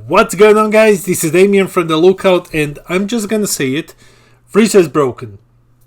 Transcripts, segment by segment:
What's going on, guys? This is Damien from The Lookout, and I'm just gonna say it. Frieza is broken.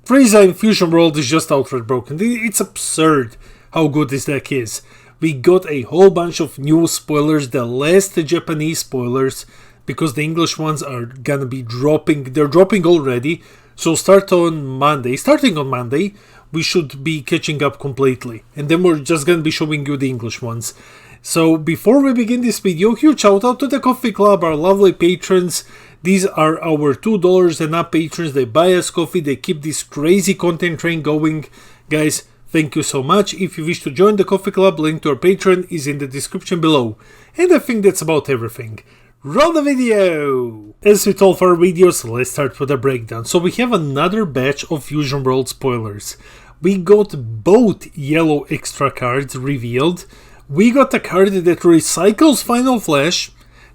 Frieza in Fusion World is just outright broken. It's absurd how good this deck is. We got a whole bunch of new spoilers, the last Japanese spoilers, because the English ones are gonna be dropping. They're dropping already, so starting on Monday, we should be catching up completely. And then we're just gonna be showing you the English ones. So before we begin this video, huge shout out to the Coffee Club, our lovely patrons. These are our $2 and up patrons. They buy us coffee, they keep this crazy content train going. Guys, thank you so much. If you wish to join the Coffee Club, link to our Patreon is in the description below. And I think that's about everything. Roll the video! As with all of our videos, let's start with a breakdown. So we have another batch of Fusion World spoilers. We got both yellow extra cards revealed. We got a card that recycles Final Flash,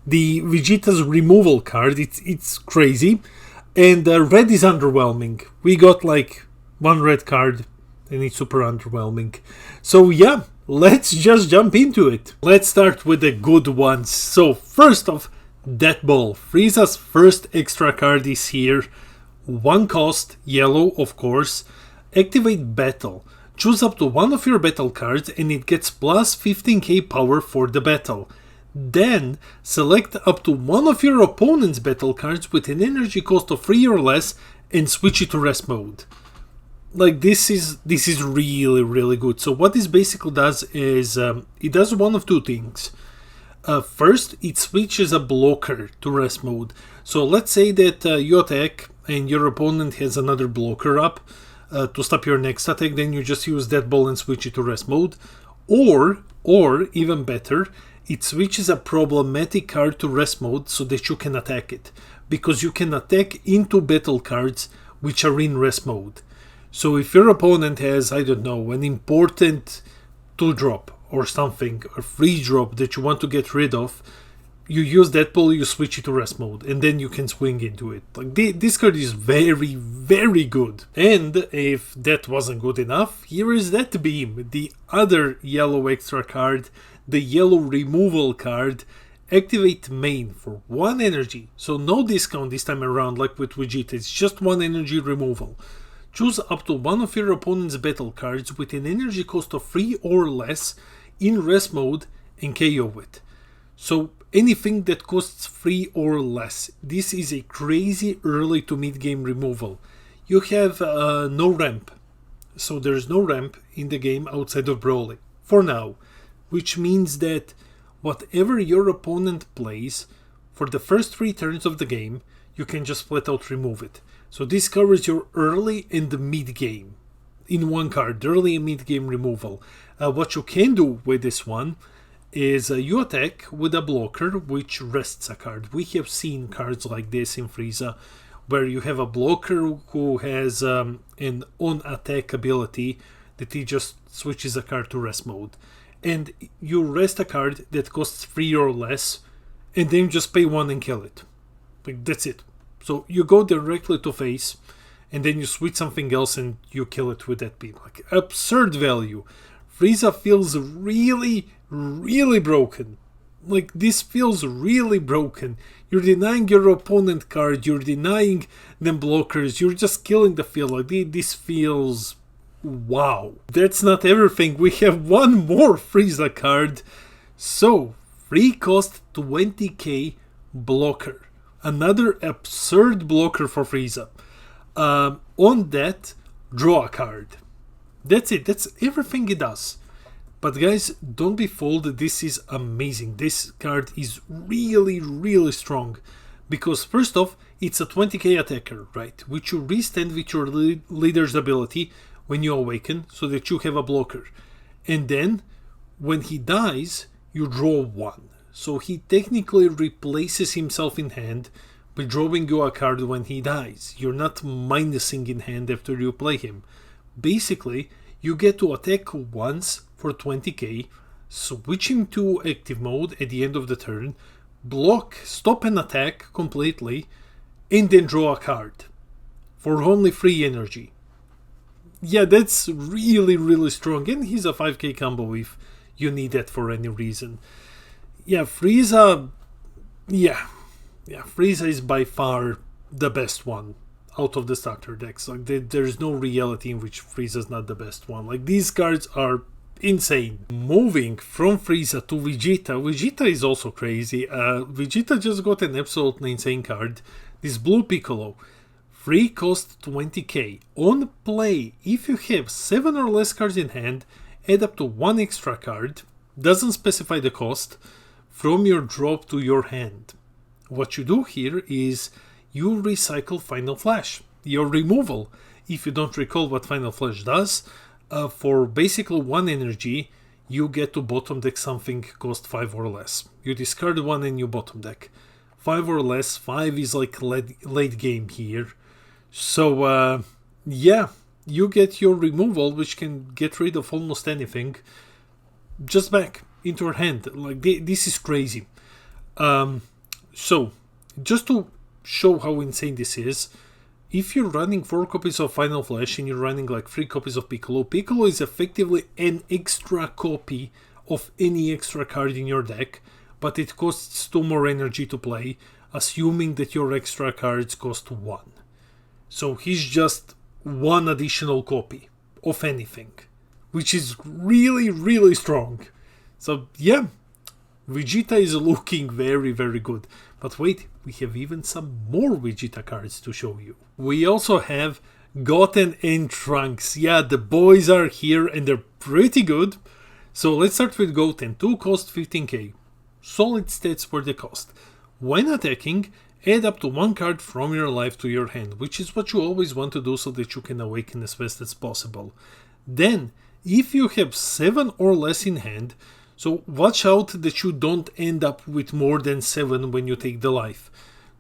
the Vegeta's removal card, it's crazy, and red is underwhelming. We got like one red card and it's super underwhelming. So yeah, let's just jump into it. Let's start with the good ones. So first off, Death Ball. Frieza's first extra card is here. One cost, yellow of course. Activate Battle. Choose up to one of your battle cards and it gets plus 15k power for the battle. Then, select up to one of your opponent's battle cards with an energy cost of 3 or less and switch it to rest mode. Like, this is really good. So what this basically does is, it does one of two things. First, it switches a blocker to rest mode. So let's say that you attack and your opponent has another blocker up. To stop your next attack, then you just use that ball and switch it to rest mode. Or even better, it switches a problematic card to rest mode so that you can attack it. Because you can attack into battle cards which are in rest mode. So if your opponent has, I don't know, an important 2-drop or something, or 3-drop that you want to get rid of, you use that ball, you switch it to rest mode, and then you can swing into it. Like this card is very good. And if that wasn't good enough, here is that beam, the other yellow extra card, the yellow removal card. Activate main for 1 energy, so no discount this time around like with Vegeta, it's just 1 energy removal. Choose up to one of your opponent's battle cards with an energy cost of 3 or less in rest mode and KO it. So anything that costs 3 or less. This is a crazy early to mid game removal. You have no ramp. So there's no ramp in the game outside of Broly. For now. Which means that whatever your opponent plays, for the first 3 turns of the game, you can just flat out remove it. So this covers your early and the mid game. In one card, early and mid game removal. What you can do with this one is you attack with a blocker which rests a card. We have seen cards like this in Frieza where you have a blocker who has an on-attack ability that he just switches a card to rest mode. And you rest a card that costs 3 or less and then just pay 1 and kill it. Like, that's it. So you go directly to face and then you switch something else and you kill it with that beam. Like, absurd value. Frieza feels really broken. Like, this feels really broken. You're denying your opponent card, you're denying them blockers, you're just killing the field. Like, this feels wow. That's not everything. We have one more Frieza card. So, free cost 20k blocker. Another absurd blocker for Frieza. On that, draw a card. That's it. That's everything it does. But guys, don't be fooled. This is amazing. This card is really strong. Because first off, it's a 20k attacker, right? Which you restand with your leader's ability when you awaken, so that you have a blocker. And then, when he dies, you draw 1. So he technically replaces himself in hand by drawing you a card when he dies. You're not minusing in hand after you play him. Basically, you get to attack once for 20k, switching to active mode at the end of the turn, block, stop an attack completely, and then draw a card for only 3 energy. Yeah, that's really strong, and he's a 5k combo if you need that for any reason. Yeah, Frieza Yeah, yeah, Frieza is by far the best one out of the starter decks. Like there's no reality in which Frieza's not the best one. Like these cards are insane. Moving from Frieza to Vegeta. Vegeta is also crazy. Vegeta just got an absolutely insane card. This Blue Piccolo. Free cost 20k. On play, if you have 7 or less cards in hand, add up to 1 extra card. Doesn't specify the cost. From your drop to your hand. What you do here is you recycle Final Flash, your removal. If you don't recall what Final Flash does, for basically 1 energy, you get to bottom deck something cost 5 or less. You discard 1 and you bottom deck. 5 or less, 5 is like late game here. So yeah, you get your removal, which can get rid of almost anything, just back into your hand. Like this is crazy. So just to show how insane this is, if you're running 4 copies of Final Flash and you're running like 3 copies of Piccolo, Piccolo is effectively an extra copy of any extra card in your deck, but it costs 2 more energy to play, assuming that your extra cards cost 1. So he's just 1 additional copy of anything, which is really, really strong. So yeah, Vegeta is looking very, very good. But wait, we have even some more Vegeta cards to show you. We also have Goten and Trunks. Yeah, the boys are here and they're pretty good. So let's start with Goten. 2 cost 15k. Solid stats for the cost. When attacking, add up to 1 card from your life to your hand, which is what you always want to do so that you can awaken as fast as possible. Then, if you have 7 or less in hand, so watch out that you don't end up with more than 7 when you take the life.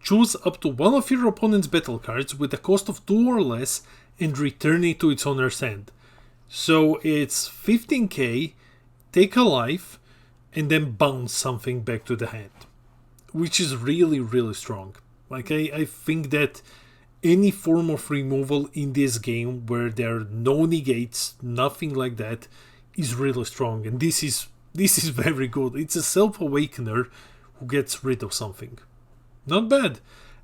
Choose up to 1 of your opponent's battle cards with a cost of 2 or less and return it to its owner's hand. So it's 15k, take a life, and then bounce something back to the hand. Which is really, really strong. Like I think that any form of removal in this game where there are no negates, nothing like that, is really strong. And this is very good. It's a self-awakener who gets rid of something. Not bad.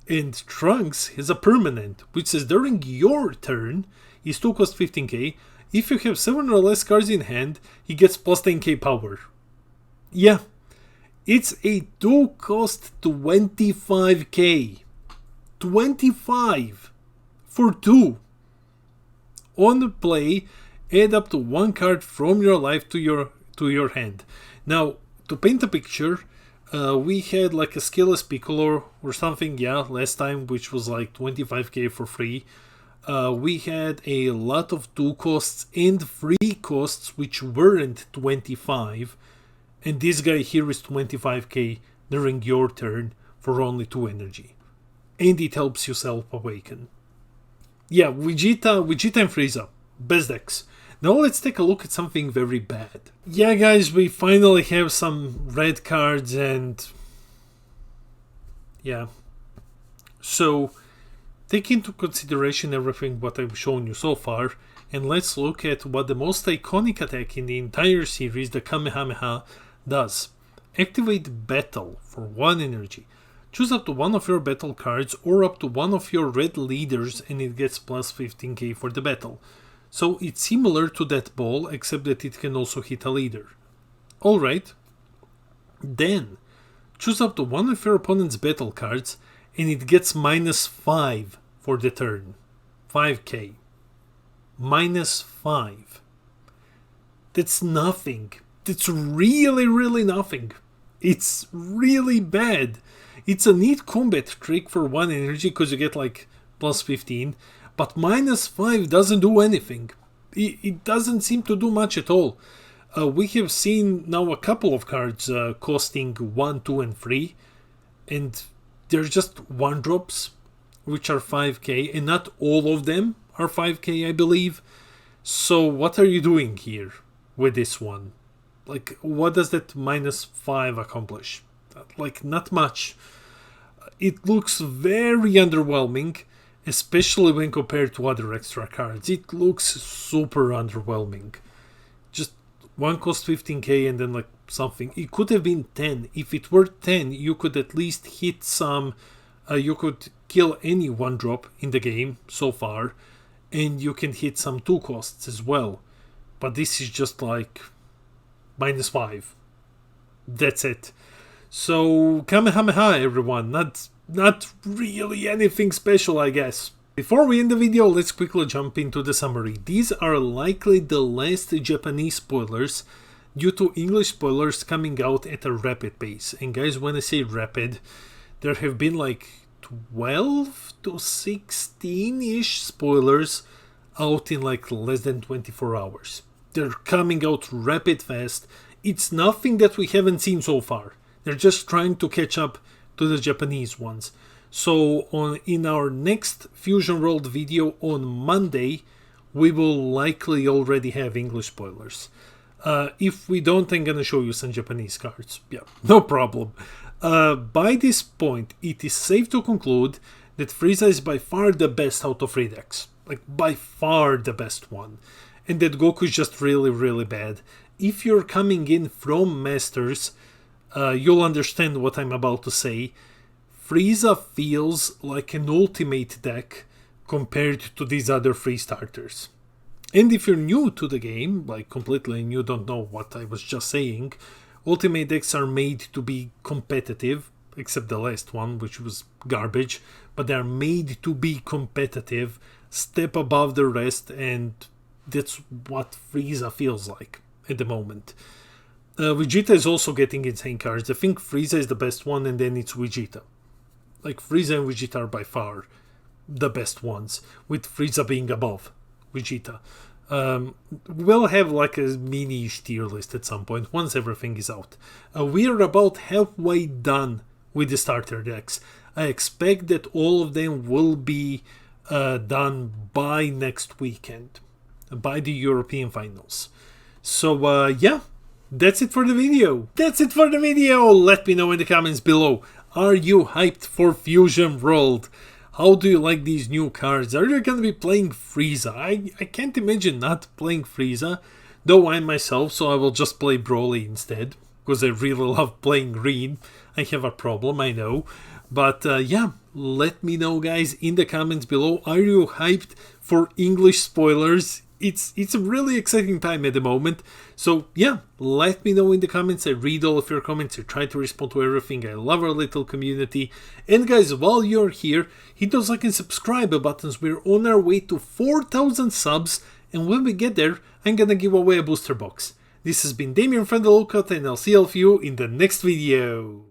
And Trunks has a permanent, which says during your turn, his 2 cost 15k. If you have 7 or less cards in hand, he gets plus 10k power. Yeah, it's a 2 cost 25k. 25 for 2. On play, add up to 1 card from your life to your hand. Now, to paint a picture, we had like a skillless Piccolo or something, yeah, last time, which was like 25k for free. We had a lot of 2 costs and 3 costs which weren't 25, and this guy here is 25k during your turn for only 2 energy. And it helps you self-awaken. Yeah, Vegeta and Frieza, best decks. Now let's take a look at something very bad. Yeah guys, we finally have some red cards and... yeah. So, take into consideration everything what I've shown you so far, and let's look at what the most iconic attack in the entire series, the Kamehameha, does. Activate Battle for 1 energy. Choose up to 1 of your battle cards or up to 1 of your red leaders and it gets plus 15k for the battle. So it's similar to that ball, except that it can also hit a leader. Alright. Then, choose up to 1 of your opponent's battle cards and it gets minus 5 for the turn. 5k. Minus 5. That's nothing. That's really, really nothing. It's really bad. It's a neat combat trick for 1 energy because you get like plus 15. But minus 5 doesn't do anything. It doesn't seem to do much at all. We have seen now a couple of cards costing 1, 2 and 3. And they're just 1 drops, which are 5k. And not all of them are 5k, I believe. So what are you doing here with this one? Like, what does that minus 5 accomplish? Like, not much. It looks very underwhelming, especially when compared to other extra cards. It looks super underwhelming. Just One cost 15k and then like something. It could have been 10. If it were 10, you could at least hit some... you could kill any 1-drop in the game so far. And you can hit some 2 costs as well. But this is just like -5. That's it. So Kamehameha, everyone. Not really anything special, I guess. Before we end the video, let's quickly jump into the summary. These are likely the last Japanese spoilers due to English spoilers coming out at a rapid pace. And guys, when I say rapid, there have been like 12 to 16-ish spoilers out in like less than 24 hours. They're coming out rapid fast. It's nothing that we haven't seen so far. They're just trying to catch up to the Japanese ones. So in our next Fusion World video on Monday, we will likely already have English spoilers. If we don't, I'm gonna show you some Japanese cards. Yeah, no problem. By this point, it is safe to conclude that Frieza is by far the best out of 3 decks. Like, by far the best one. And that Goku is just really, really bad. If you're coming in from Masters, you'll understand what I'm about to say. Frieza feels like an ultimate deck compared to these other 3 starters. And if you're new to the game, like completely, and you don't know what I was just saying, ultimate decks are made to be competitive, except the last one, which was garbage, but they're made to be competitive, step above the rest, and that's what Frieza feels like at the moment. Vegeta is also getting insane cards. I think Frieza is the best one, and then it's Vegeta. Like, Frieza and Vegeta are by far the best ones, with Frieza being above Vegeta. We'll have like a mini-ish tier list at some point, once everything is out. We're about halfway done with the starter decks. I expect that all of them will be done by next weekend, by the European finals. So, yeah. That's it for the video. Let me know in the comments below. Are you hyped for Fusion World? How do you like these new cards? Are you going to be playing Frieza? I can't imagine not playing Frieza. Though I'm myself, so I will just play Broly instead. Because I really love playing green. I have a problem, I know. But yeah, let me know, guys, in the comments below. Are you hyped for English spoilers? It's a really exciting time at the moment. So yeah, let me know in the comments. I read all of your comments. I try to respond to everything. I love our little community. And guys, while you're here, hit those like and subscribe buttons. We're on our way to 4,000 subs. And when we get there, I'm gonna give away a booster box. This has been Damien from the Lookout, and I'll see all of you in the next video.